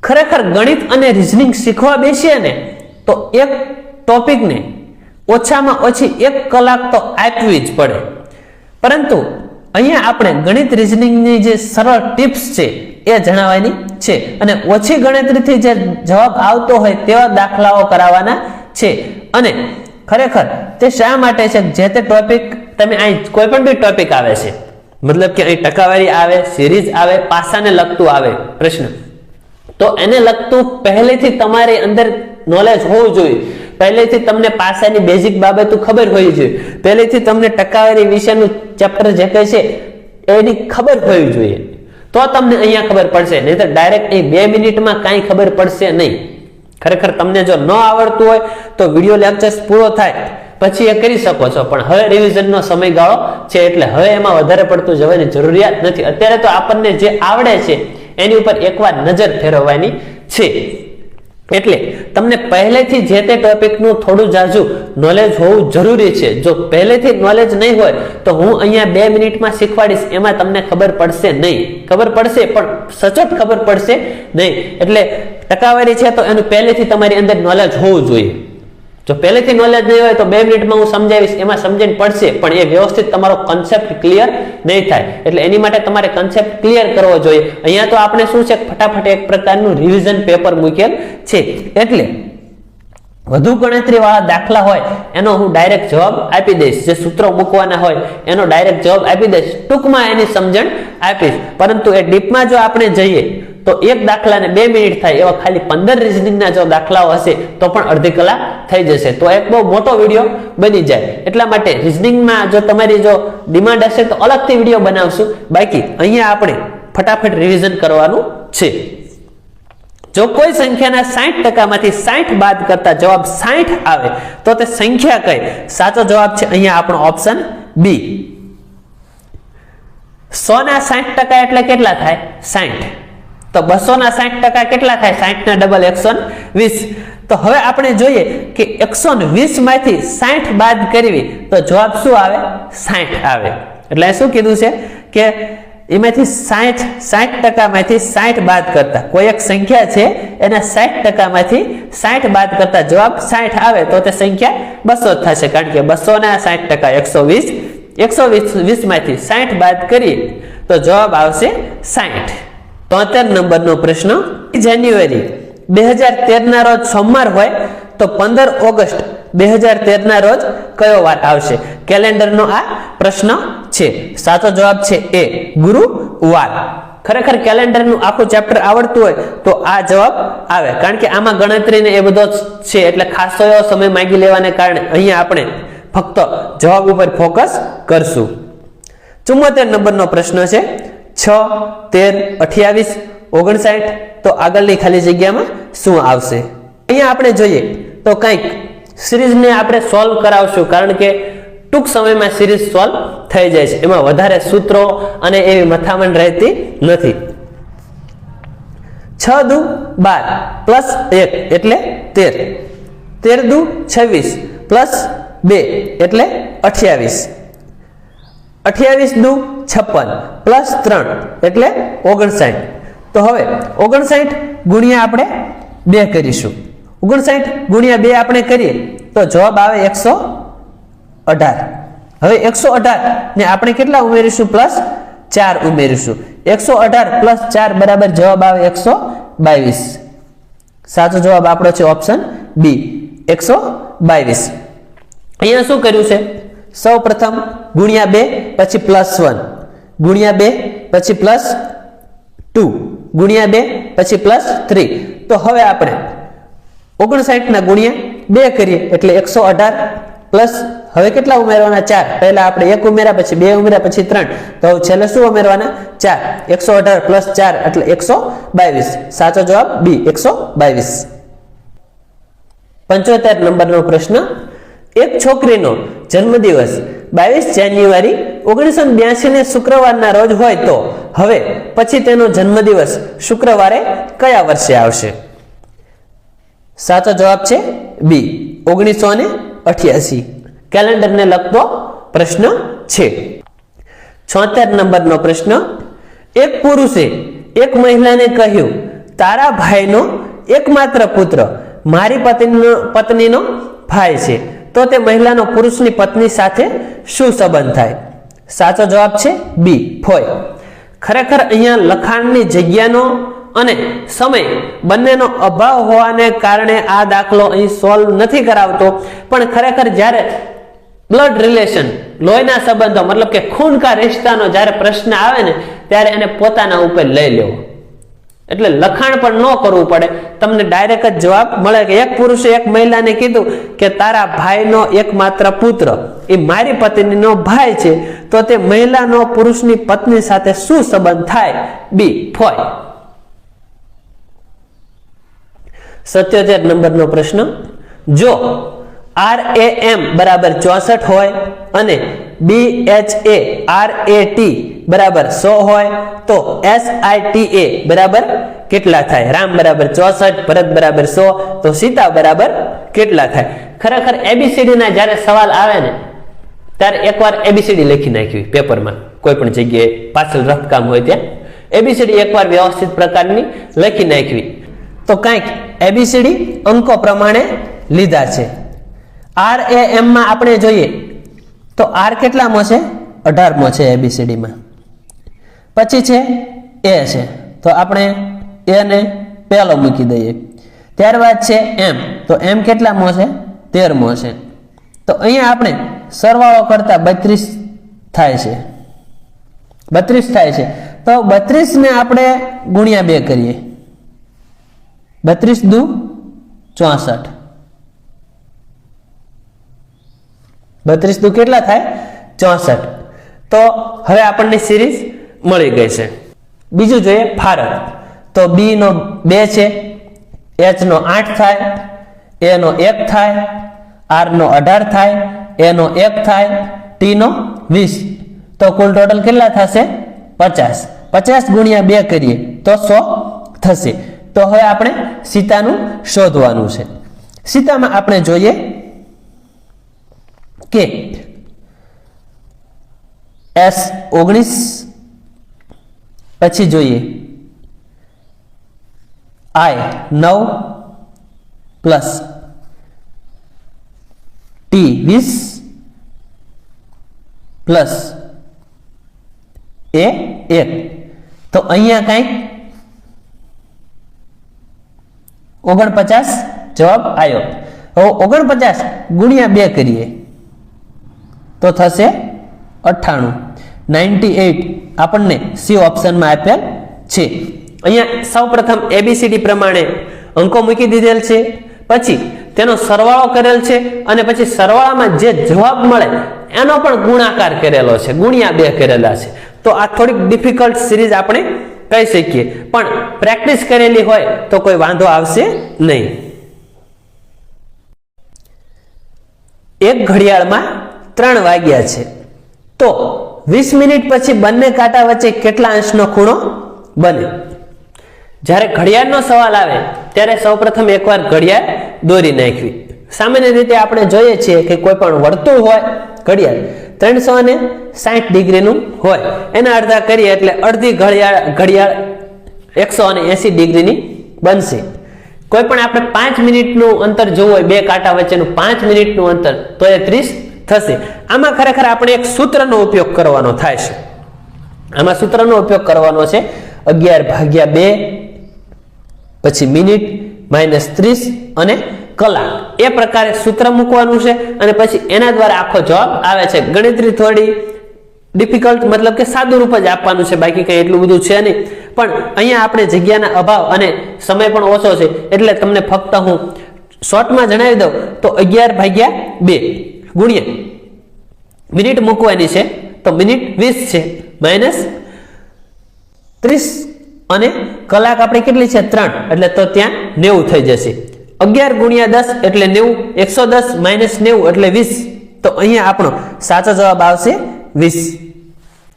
ખરેખર ગણિત અને રીઝનિંગ શીખવા બેસીએ ને તો એક ટોપિકને ઓછામાં ઓછી 1 કલાક તો આપવી જ પડે. પરંતુ અહીંયા આપણે ગણિત રીઝનિંગની જે સરળ ટિપ્સ છે એ જણાવવાની છે અને ઓછી ગણતરીથી જે જવાબ આવતો હોય તેવા દાખલાઓ કરાવવાના છે. અને ખરેખર તે શા માટે છે? જે તે ટોપિક તમે અહીં કોઈ પણ બી ટોપિક આવે છે, મતલબ કે અહીં ટકાવારી આવે, સિરીઝ આવે, પાસાને લગતું આવે પ્રશ્ન, તો એને લગતું પહેલેથી તમારી અંદર નોલેજ હોવું જોઈએ. પહેલેથી તમને પાસાની બેઝિક બાબતો ખબર હોવી જોઈએ. પહેલેથી તમને ટકાવારી વિશેનું ચેપ્ટર જે કહે છે એની ખબર હોવી જોઈએ. તો તમને અહીંયા ખબર પડશે. નહીં તો ડાયરેક્ટ અહીં 2 મિનિટમાં કાંઈ ખબર પડશે નહીં. ખરેખર તમને જો ન આવડતું હોય તો વિડીયો લેક્ચર્સ પૂરો થાય પછી એ કરી શકો છો, પણ હવે રિવિઝનનો સમયગાળો છે એટલે હવે એમાં વધારે પડતું જવાની જરૂરિયાત નથી. અત્યારે તો આપણને જે આવડે છે એની ઉપર એકવાર નજર ફેરવવાની છે. એટલે તમને પહેલેથી જે તે ટોપિકનું થોડું જાજુ નોલેજ હોવું જરૂરી છે. જો પહેલેથી નોલેજ નહીં હોય તો હું અહીંયા 2 મિનિટમાં શીખવાડીશ એમાં તમને ખબર પડશે નહીં. ખબર પડશે પણ સચોટ ખબર પડશે નહીં. એટલે ટકાવારી છે તો એનું પહેલેથી તમારી અંદર નોલેજ હોવું જોઈએ. જો પહેલેથી નોલેજ નહીં હોય તો 2 મિનિટમાં હું સમજાવીશ, એમાં સમજણ પડશે પણ એ વ્યવસ્થિત તમારો કન્સેપ્ટ ક્લિયર નહીં થાય. એટલે એની માટે તમારે કન્સેપ્ટ ક્લિયર કરવો જોઈએ. અહીંયા તો આપણે શું છે, ફટાફટ એક પ્રકારનું રિવિઝન પેપર મૂકેલ છે. એટલે વધુ ગણતરી વાળા દાખલા હોય એનો હું ડાયરેક્ટ જવાબ આપી દઈશ. જે સૂત્રો મૂકવાના હોય એનો ડાયરેક્ટ જવાબ આપી દઈશ. ટૂંકમાં એની સમજણ આપીશ. પરંતુ એ ડીપમાં જો આપણે જઈએ તો એક દાખલાને 2 મિનિટ થાય એવા ખાલી 15 રીઝનિંગના જો દાખલાઓ હશે તો પણ અડધી કલાક થઈ જશે. તો એક બહુ મોટો વિડીયો બની જાય. એટલા માટે રીઝનિંગમાં જો તમારી જો ડિમાન્ડ હશે તો અલગથી વિડીયો બનાવશું. બાકી અહીંયા આપણે ફટાફટ રિવિઝન કરવાનું છે. જો કોઈ સંખ્યાના 60% માંથી 60 બાદ કરતા જવાબ 60 આવે તો તે સંખ્યા કઈ? સાચો જવાબ છે અહીંયા આપણો ઓપ્શન બી. 100 ના 60% એટલે કેટલા થાય? 60. તો 200 ના 60% કેટલા થાય? 60 ના ડબલ 120. તો હવે આપણે જોઈએ કે 120 માંથી 60 બાદ કરવી તો જવાબ શું આવે? 60 આવે. એટલે શું કીધું છે કે એમાંથી 60% માંથી 60 બાદ કરતા કોઈ એક સંખ્યા છે એના 60% માંથી 60 બાદ કરતા જવાબ 60 આવે તો તે સંખ્યા 200 થશે. કારણ કે 200 ના 60% 120 માંથી 60 બાદ કરીએ તો જવાબ આવશે 60. 73 નંબરનો પ્રશ્ન, જાન્યુઆરી 2013 ના રોજ સોમવાર હોય તો 15 ઓગસ્ટ 2013 ના રોજ કયો વાર આવશે? કેલેન્ડરનો આ પ્રશ્ન છે. સાચો જવાબ છે એ ગુરુવાર. ખરેખર કેલેન્ડરનું આખું ચેપ્ટર આવડતું હોય તો આ જવાબ આવે. કારણ કે આમાં ગણતરીને એ બધો છે એટલે ખાસો એવો સમય માંગી લેવાને કારણે અહીંયા આપણે ફક્ત જવાબ ઉપર ફોકસ કરશું. 74 નંબરનો પ્રશ્ન છે 6, 13, 28, 59. તો આગળની ખાલી જગ્યામાં શું આવશે? અહીંયા આપણે જોઈએ તો કંઈક સિરીઝને આપણે સોલ્વ કરાવશું, કારણ કે ટૂંક સમયમાં સિરીઝ સોલ્વ થઈ જાય છે. એમાં વધારે સૂત્રો અને એવી મથામણ રહેતી નથી. 6 દુ 12 પ્લસ 1 એટલે 13, 13 દુ 26 પ્લસ 2 એટલે 28, 28 દુ 56 પ્લસ 3 એટલે 59. તો હવે 59 ગુણ્યા આપણે 2 કરીશું. 59 ગુણ્યા 2 આપણે કરીએ તો જવાબ આવે 118. હવે 118 ને આપણે કેટલા ઉમેરીશું? પ્લસ 4 ઉમેરીશું. 118 પ્લસ 4 બરાબર જવાબ આવે 122. સાચો જવાબ આપણો છે ઓપ્શન બી, 122. અહીંયા શું કર્યું છે? સૌ પ્રથમ ગુણ્યા 2 પછી પ્લસ 1, ગુણ્યા 2 પછી પ્લસ 2, ગુણ્યા 2 પછી પ્લસ 3. તો હવે આપણે 59 ના ગુણ્યા 2 કરીએ એટલે 118 પ્લસ હવે કેટલા ઉમેરવાના? 4. પહેલા આપણે 1 ઉમેર્યા, પછી 2 ઉમેર્યા, પછી 3. તો છેલ્લે શું ઉમેરવાના? 4. 118 પ્લસ 4 એટલે 122. સાચો જવાબ બી, 122. 75 નંબરનો પ્રશ્ન. એક છોકરીનો જન્મદિવસ 22 જાન્યુઆરી 1982 ને શુક્રવારના રોજ હોય તો હવે પછી તેનો જન્મદિવસ શુક્રવારે કયા વર્ષે આવશે? સાચો જવાબ છે બી, 1988. કેલેન્ડરને લગતો પ્રશ્ન છે. 76 નંબરનો પ્રશ્ન. એક પુરુષે એક મહિલાને કહ્યું, તારા ભાઈનો એકમાત્ર પુત્ર મારી પત્નીનો ભાઈ છે, તો તે મહિલાનો પુરુષની પત્ની સાથે શું સંબંધ થાય? સાચો જવાબ છે બી, ફોય. ખરેખર અહીંયા લખાણની જગ્યાનો અને સમય બંનેનો અભાવ હોવાને કારણે આ દાખલો અહીં સોલ્વ નથી કરાવતો, પણ ખરેખર જ્યારે બ્લડ રિલેશન, લોહીના સંબંધો મતલબ કે ખૂન કા રિશ્તાનો જ્યારે પ્રશ્ન આવે ને ત્યારે એને પોતાના ઉપર લઈ લેવો, એટલે લખાણ પણ ન કરવું પડે, તમને ડાયરેક્ટ જ જવાબ મળે કે એક પુરુષે એક મહિલાને કીધું કે તારા ભાઈનો એકમાત્ર પુત્ર એ મારી પત્નીનો ભાઈ છે, તો તે મહિલાનો પુરુષની પત્ની સાથે શું સંબંધ થાય? બી, ફોય. 77 નંબરનો પ્રશ્ન. જો RAM બરાબર 64 હોય અને BHARAT બરાબર 100 હોય તો SITA બરાબર કેટલા થાય? રામ બરાબર 64, ભરત બરાબર 100, તો સીતા બરાબર કેટલા થાય? ખરેખર ABCD ના જ્યારે સવાલ આવે ને ત્યારે એકવાર ABCD લખી નાખવી પેપરમાં, કોઈ પણ જગ્યાએ પાછળ રફ કામ હોય ત્યાં ABCD એકવાર વ્યવસ્થિત પ્રકારની લખી નાખવી. તો કંઈક ABCD અંકો પ્રમાણે લીધા છે. RAM માં આપણે જોઈએ તો R કેટલામાં છે? 18માં છે ABCD માં. પછી છે A છે, તો આપણે A ને પહેલો મૂકી દઈએ. ત્યારબાદ છે M, તો M કેટલામાં છે? 13માં છે. તો અહીંયા આપણે સરવાળો કરતા 32 થાય છે, 32 થાય છે. તો 32 ને આપણે ગુણ્યા 2 કરીએ, 32 દુ 64, 32 દુ કેટલા થાય? 64. તો હવે આપણને સિરીઝ મળી ગઈ છે. બીજું જોઈએ ફારક. તો B નો 2 છે, H નો 8 થાય, A નો 1 થાય, R નો 18 થાય, A નો 1 થાય, T નો 20. તો કુલ ટોટલ કેટલા થશે? 50. 50 ગુણ્યા 2 કરીએ તો 100 થશે. તો હવે આપણે સીતાનું શોધવાનું છે. સીતામાં આપણે જોઈએ કે S19, પછી જોઈએ I9 plus T20 plus A1. તો અહીંયા કંઈક 49 જવાબ આવ્યો. હવે 49 ગુણ્યા 2 કરીએ તો થશે 98. 98 આપણને સી ઓપ્શનમાં આપેલ છે. અહીંયા સૌપ્રથમ ABCD પ્રમાણે અંકો મૂકી દીધેલ છે, પછી તેનો સરવાળો કરેલ છે અને પછી સરવાળામાં જે જવાબ મળે એનો પણ ગુણાકાર કરેલો છે, ગુણ્યા 2 કરેલા છે. તો આ થોડીક ડિફિકલ્ટ સિરીઝ આપણે કહી શકીએ, પણ પ્રેક્ટિસ કરેલી હોય તો કોઈ વાંધો આવશે નહીં. એક ઘડિયાળમાં 3 વાગ્યા છે, તો 20 મિનિટ પછી બંને કાંટા વચ્ચે કેટલા અંશનો ખૂણો બને? જ્યારે ઘડિયાળનો સવાલ આવે ત્યારે સૌપ્રથમ એકવાર ઘડિયાળ દોરી નાખવી. સામાન્ય રીતે આપણે જોઈએ છીએ કે કોઈ પણ વર્તુળ હોય ઘડિયાળ 360 ડિગ્રીનું હોય, એના અડધા કરીએ એટલે અડધી ઘડિયાળ 180 ડિગ્રીની બનશે. કોઈ પણ આપણે 5 મિનિટનું અંતર જોવું હોય, બે કાંટા વચ્ચેનું 5 મિનિટનું અંતર, તો એ 30 થશે. આમાં ખરેખર આપણે એક સૂત્રનો ઉપયોગ કરવાનો થાય છે. આમાં સૂત્રનો ઉપયોગ કરવાનો છે 11/2 પછી મિનિટ -30 અને કલાક. એ પ્રકારે સૂત્ર મૂકવાનું છે અને પછી એના દ્વારા આખો જવાબ આવે છે. ગણતરી થોડી ડિફિકલ્ટ, મતલબ કે સાદું રૂપ જ આપવાનું છે, બાકી કંઈ એટલું બધું છે નહીં. પણ અહીંયા આપણે જગ્યાના અભાવ અને સમય પણ ઓછો છે એટલે તમને ફક્ત હું શોર્ટમાં જણાવી દઉં તો 11/2 ગુણ્યા મિનિટ મૂકવાની છે, તો મિનિટ 20 છે, -30 અને કલાક આપણે કેટલી છે 3, એટલે તો ત્યાં 90 થઈ જશે. 11 ગુણ્યા 10 એટલે 90, 110 - 90 એટલે 20. તો અહીંયા આપણો સાચો જવાબ આવશે 20.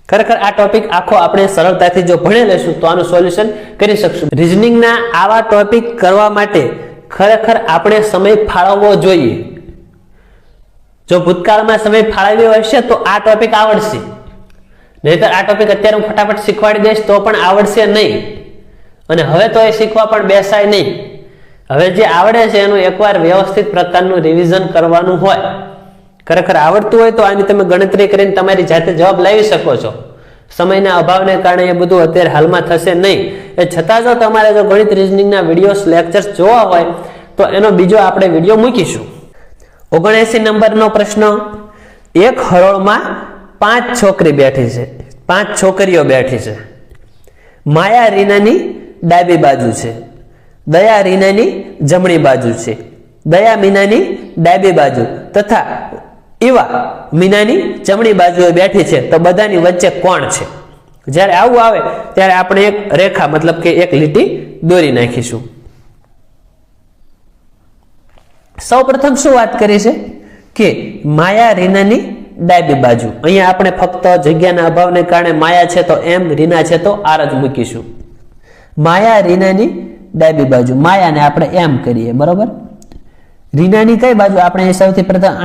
ખરેખર આ ટોપિક આખો આપણે સરળતાથી જો ભણી લેશું તો આનું સોલ્યુશન કરી શકશું. રીઝનિંગના આવા ટોપિક કરવા માટે ખરેખર આપણે સમય ફાળવવો જોઈએ. જો ભૂતકાળમાં સમય ફાળવ્યો હશે તો આ ટોપિક આવડશે, નહીતર આ ટોપિક અત્યારે હું ફટાફટ શીખવાડી દઈશ તો પણ આવડશે નહીં, અને હવે તો એ શીખવા પણ બેસાય નહીં. હવે જે આવડે છે એનું એકવાર વ્યવસ્થિત પ્રકારનું રિવિઝન કરવાનું હોય. ખરેખર આવડતું હોય તો આની તમે ગણતરી કરીને તમારી જાતે જવાબ લાવી શકો છો. સમયના અભાવને કારણે એ બધું અત્યારે હાલમાં થશે નહીં. એ છતાં જો તમારે જો ગણિત રીઝનિંગના વિડીયોઝ લેક્ચર્સ જોવા હોય તો એનો બીજો આપણે વિડીયો મૂકીશું. 79 નંબરનો પ્રશ્ન. એક હરોળમાં 5 છોકરી બેઠી છે, 5 છોકરીઓ બેઠી છે. માયા રીનાની ડાબી બાજુ છે, દયા રીનાની જમણી બાજુ છે, દયા મીનાની ડાબી બાજુ તથા ઈવા મીનાની જમણી બાજુએ બેઠી છે. તો બધાની વચ્ચે કોણ છે? જ્યારે આવું આવે ત્યારે આપણે એક રેખા, મતલબ કે એક લીટી દોરી નાખીશું. સૌપ્રથમ શું વાત કરી છે કે માયા રીનાની ડાબી બાજુ. અહીંયા આપણે ફક્ત જગ્યાના અભાવને કારણે માયા છે તો એમ, રીના છે તો આર જ મૂકીશું. માયા રીનાની ડાબી બાજુ, માયાને આપણે એમ કરીએ, બરોબર. રીનાની કઈ બાજુ? આપણે સૌથી પ્રથમ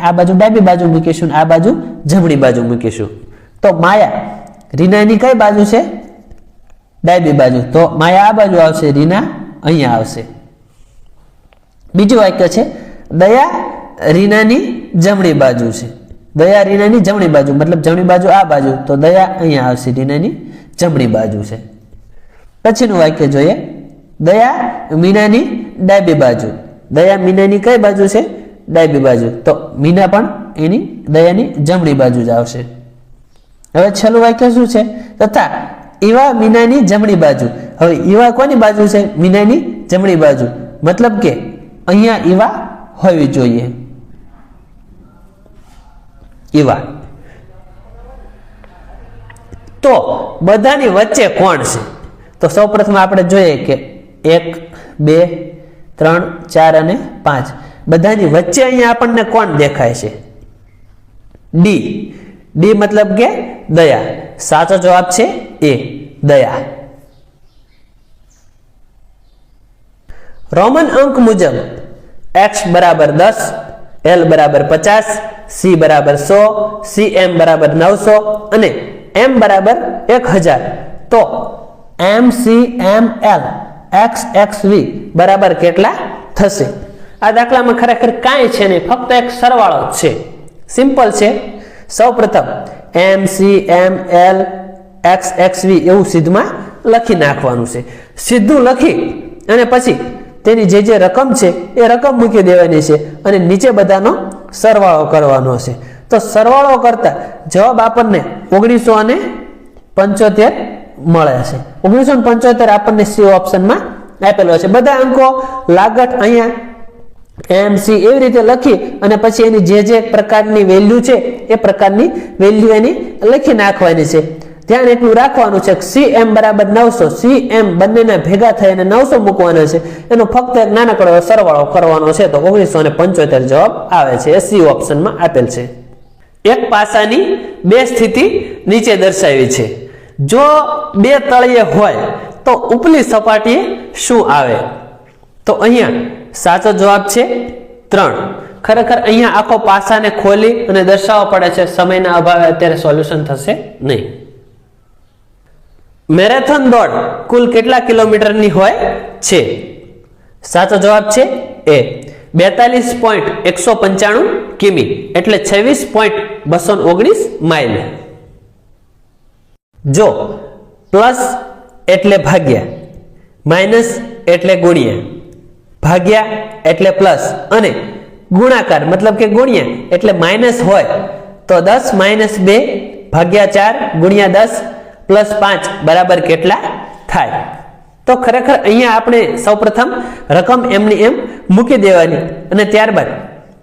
આ બાજુ ડાબી બાજુ મૂકીશું, આ બાજુ જમણી બાજુ મૂકીશું. તો માયા રીનાની કઈ બાજુ છે? ડાબી બાજુ. તો માયા આ બાજુ આવશે, રીના અહીંયા આવશે. બીજું વાક્ય છે દયા રીનાની જમણી બાજુ છે, દયા રીનાની જમણી બાજુ, મતલબ જમણી બાજુ આ બાજુ, તો દયા અહીંયા આવશે, રીનાની જમણી બાજુ છે. પછીનું વાક્ય જોઈએ, દયા મીનાની ડાબી બાજુ, દયા મીનાની કઈ બાજુ છે? ડાબી બાજુ. તો મીના પણ એની દયાની જમણી બાજુ જ આવશે. હવે છેલ્લું વાક્ય શું છે? તથા ઈવા મીનાની જમણી બાજુ. હવે ઈવા કોની બાજુ છે? મીનાની જમણી બાજુ, મતલબ કે અહીંયા ઈવા હોવી જોઈએ, ઈવા. તો બધાની વચ્ચે કોણ છે? તો સૌપ્રથમ આપણે જોઈએ કે 1 2 3 4 અને 5 બધાની વચ્ચે અહીંયા આપણને કોણ દેખાય છે? ડી. ડી મતલબ કે દયા. સાચો જવાબ છે એ, દયા. રોમન અંક મુજબ x બરાબર 10, l બરાબર 50, c બરાબર 100, cm બરાબર 900 અને m બરાબર 1000. તો mcml xxv બરાબર કેટલા થશે? આ દાખલામાં ખરેખર કાંઈ છે નહીં, ફક્ત એક સરવાળો જ છે, સિમ્પલ છે. સૌપ્રથમ mcml xxv એવું સીધમાં લખી નાખવાનું છે. સીધું લખી અને પછી તેની જે રકમ છે એ રકમ મૂકી દેવાની છે અને નીચે બધાનો સરવાળો કરવાનો છે. તો સરવાળો કરતા જવાબ આપણને 1975 મળે છે. 1975 આપણને સી ઓપ્શનમાં આપેલો છે. બધા અંકો લાગત અહીંયા એમસી એવી રીતે લખી અને પછી એની જે પ્રકારની વેલ્યુ છે એ પ્રકારની વેલ્યુ એની લખી નાખવાની છે. ધ્યાન એટલું રાખવાનું છે કે cm બરાબર 900, cm બંનેના ભેગા થઈ અને 900 મૂકવાના છે. એનો ફક્ત એક નાનકડો સરવાળો કરવાનો છે તો 1975 જવાબ આવે છે. એ સી ઓપ્શનમાં આપેલ છે. એક પાસાની બે સ્થિતિ નીચે દર્શાવી છે. જો બે તળિયે હોય તો ઉપલી સપાટીએ શું આવે? તો અહીંયા સાચો જવાબ છે 3. ખરેખર અહીંયા આખો પાસાને ખોલી અને દર્શાવવો પડે છે. સમયના અભાવે અત્યારે સોલ્યુશન થશે નહીં. મેરેથોન દોડ કુલ કેટલા કિલોમીટરની હોય છે? સાચો જવાબ છે એ 42.195 કિમી એટલે 26.219 માઇલ. જો પ્લસ એટલે ભાગ્યા, માઇનસ એટલે ગુણ્યા, ભાગ્યા એટલે પ્લસ અને ગુણાકાર મતલબ કે ગુણ્યા એટલે માઇનસ હોય તો 10 - 2 ભાગ્યા 4 ગુણ્યા 10 પ્લસ 5 બરાબર કેટલા થાય? તો ખરેખર અહીંયા આપણે સૌપ્રથમ રકમ એમની એમ મૂકી દેવાની અને ત્યારબાદ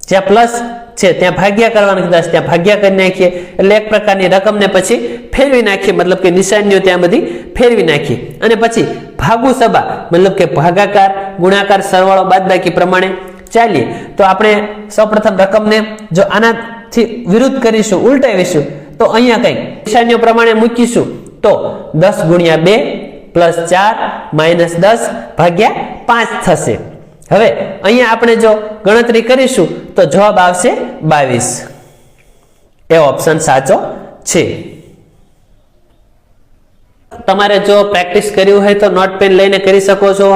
જ્યાં પ્લસ છે ત્યાં ભાગ્યા કરવાનું, 10 ત્યાં ભાગ્યા કરી નાખીએ એટલે એક પ્રકારની રકમને પછી ફેરવી નાખીએ, મતલબ કે નિશાનીઓ ત્યાં બધી ફેરવી નાખીએ અને પછી ભાગુ સબા મતલબ કે ભાગાકાર ગુણાકાર સરવાળો બાદબાકી પ્રમાણે ચાલીએ. તો આપણે સૌપ્રથમ રકમને જો આનાથી વિરુદ્ધ કરીશું, ઉલટાવીશું તો અહીંયા કંઈક નિશાનીઓ પ્રમાણે મૂકીશું તો 10 ગુણ્યા 2 પ્લસ 4 માઇનસ 10 ભાગ્યા 5 થશે. હવે અહીંયા આપણે જો ગણતરી કરીશું તો જવાબ આવશે 22. એ ઓપ્શન સાચો છે. તમારે જો પ્રેક્ટિસ કરવી હોય તો નોટ પેન લઈને કરી શકો છો.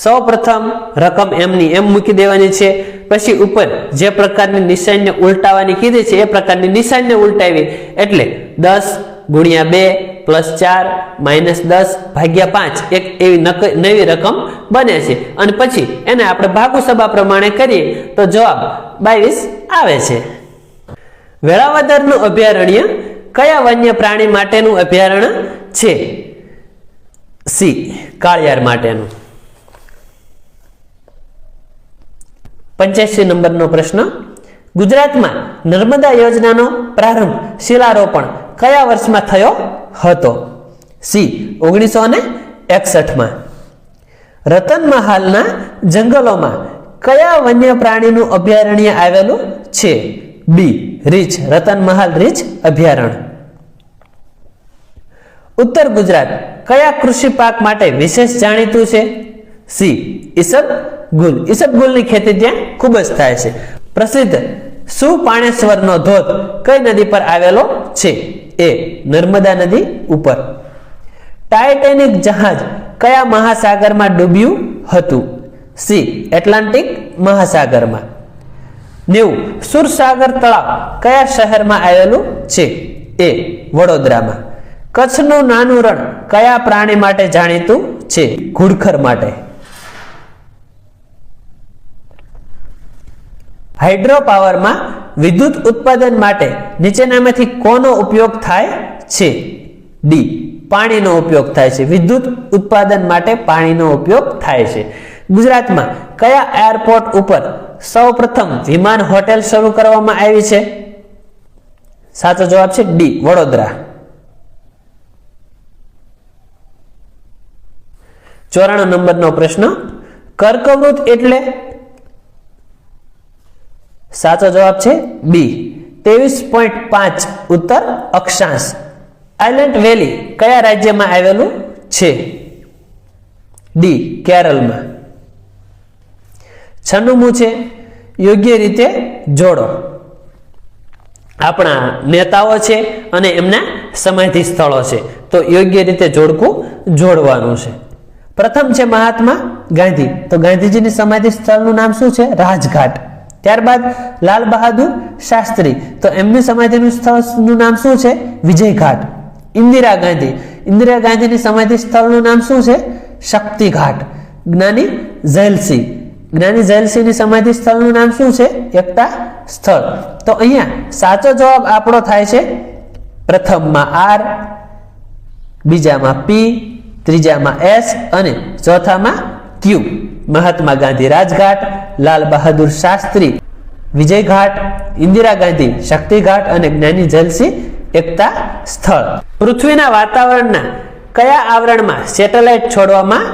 સૌ પ્રથમ રકમ એમની એમ મૂકી દેવાની છે, પછી ઉપર જે પ્રકારની નિશાનને ઉલટાવવાની કીધી છે એ પ્રકારની નિશાનને ઉલટાવી એટલે 10 ગુણ્યા 2 પ્લસ 4 માઇનસ 10 ભાગ્યા 5 એક એવી નવી રકમ બને છે અને પછી એને આપણે ભાગુ સબા પ્રમાણે કરીએ તો જવાબ 22 આવે છે. વેળાવદરનું અભયારણ્ય કયા વન્ય પ્રાણી માટેનું અભયારણ્ય છે? સી કાળિયાર માટેનું. 85 નંબરનો પ્રશ્ન. ગુજરાતમાં નર્મદા યોજનાનો પ્રારંભ શિલારોપણ કયા વર્ષમાં થયો હતો? સી 1961માં. રતનમહાલના જંગલોમાં કયા વન્ય પ્રાણીનું અભયારણ્ય આવેલું છે? બી રીંછ, રતનમહાલ રીંછ અભયારણ્ય. ઉત્તર ગુજરાત કયા કૃષિ પાક માટે વિશેષ જાણીતું છે? સી ઈસબગુલ. ઈસબગુલની ખેતી ત્યાં ખૂબ જ થાય છે. પ્રસિદ્ધ સુપાણેશ્વરનો ધોધ કઈ નદી પર આવેલો છે? એ નર્મદા નદી ઉપર. ટાઇટેનિક જહાજ કયા મહાસાગરમાં ડૂબ્યું હતું? સી એટલાન્ટિક મહાસાગરમાં. 90 સુરસાગર તળાવ કયા શહેરમાં આવેલું છે? એ વડોદરામાં. કચ્છનું નાનું રણ કયા પ્રાણી માટે જાણીતું છે? ઘુડખર માટે. હાઇડ્રો પાવરમાં વિદ્યુત ઉત્પાદન માટે નીચેનામાંથી કોનો ઉપયોગ થાય છે? ડી પાણીનો ઉપયોગ થાય છે. વિદ્યુત ઉત્પાદન માટે પાણીનો ઉપયોગ થાય છે. ગુજરાતમાં કયા એરપોર્ટ ઉપર સૌપ્રથમ વિમાન હોટેલ શરૂ કરવામાં આવી છે? સાચો જવાબ છે ડી વડોદરા. 94 નંબરનો પ્રશ્ન. કર્કવૃત એટલે? સાચો જવાબ છે બી 23.5 ઉત્તર અક્ષાંશ. આઇલેન્ડ વેલી કયા રાજ્યમાં આવેલું છે? ડી કેરળમાં. 96 છે યોગ્ય રીતે જોડો. આપણા નેતાઓ છે અને એમના સમાધિ સ્થળો છે તો યોગ્ય રીતે જોડકું જોડવાનું છે. પ્રથમ છે મહાત્મા ગાંધી, તો ગાંધીજીની સમાધિ સ્થળનું નામ શું છે? રાજઘાટ. ત્યારબાદ લાલ બહાદુર શાસ્ત્રી, તો એમની સમાધિનું સ્થળનું નામ શું છે? વિજયઘાટ. ઇન્દિરા ગાંધી, ઇન્દિરા ગાંધીની સમાધિ સ્થળનું નામ શું છે? શક્તિઘાટ. જ્ઞાની ઝૈલસિંહ, જ્ઞાની ઝૈલસિંહની સમાધિ સ્થળનું નામ શું છે? એકતા સ્થળ. તો અહીંયા સાચો જવાબ આપણો થાય છે પ્રથમમાં આર, બીજામાં પી, ત્રીજામાં એસ અને ચોથામાં ક્યુ. મહાત્મા ગાંધી રાજઘાટ, લાલ બહાદુર શાસ્ત્રી વિજય ઘાટ, ઇન્દિરા ગાંધી શક્તિ ઘાટ અને જ્ઞાની ઝૈલ સિંહ એકતા સ્થળ. પૃથ્વીના વાતાવરણના કયા આવરણમાં સેટેલાઇટ છોડવામાં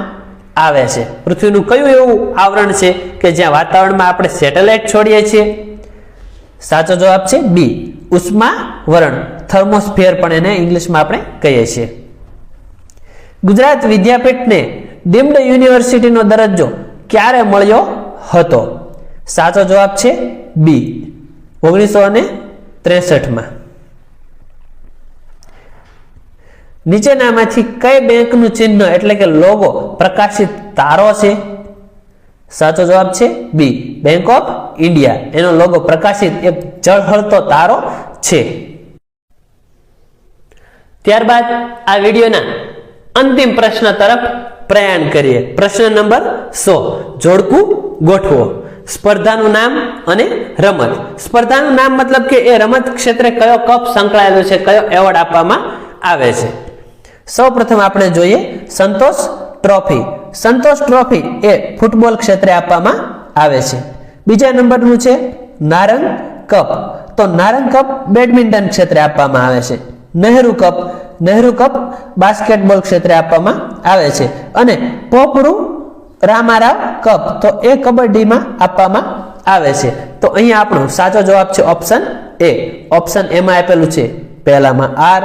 આવે છે? પૃથ્વીનું કયું એવું આવરણ છે કે જ્યાં વાતાવરણમાં આપણે સેટેલાઇટ છોડીએ છીએ? સાચો જવાબ છે બી, ઉષ્માવરણ, થર્મોસ્ફિયર પણ એને ઇંગ્લિશમાં આપણે કહીએ છીએ. ગુજરાત વિદ્યાપીઠને ડીમ્ડ યુનિવર્સિટીનો દરજ્જો ક્યારે મળ્યો હતો? સાચો જવાબ છે બી, 1963માં. નીચેનામાંથી કઈ બેંકનું ચિહ્ન એટલે કે લોગો પ્રકાશિત તારો છે? સાચો જવાબ છે બી, બેંક ઓફ ઇન્ડિયા. એનો લોગો પ્રકાશિત એક ઝળહળતો તારો છે. ત્યારબાદ આ વિડીયોના અંતિમ પ્રશ્ન તરફ પ્રયાણ કરીએ. પ્રશ્ન નંબર 100, જોડકું ગોઠવો. સ્પર્ધાનું નામ અને રમત. સ્પર્ધાનું નામ મતલબ કે એ રમત ક્ષેત્રે કયો કપ સંકળાયેલો છે, કયો એવોર્ડ આપવામાં આવે છે. સૌપ્રથમ આપણે જોઈએ સંતોષ ટ્રોફી. સંતોષ ટ્રોફી એ ફૂટબોલ ક્ષેત્રે આપવામાં આવે છે. બીજા નંબરનું છે નારંગ કપ. તો નારંગ કપ બેડમિન્ટન ક્ષેત્રે આપવામાં આવે છે. નહેરુ કપ બાસ્કેટબોલ ક્ષેત્રે આપવામાં આવે છે. અને પોપરુ રામારાવ કપ તો એ કબડ્ડીમાં આપવામાં આવે છે. તો અહીંયા આપણો સાચો જવાબ છે ઓપ્શન એ. ઓપ્શન એમાં આપેલું છે પહેલામાં આર,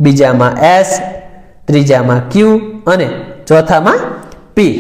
બીજામાં એસ, ત્રીજામાં ક્યુ અને ચોથામાં પી.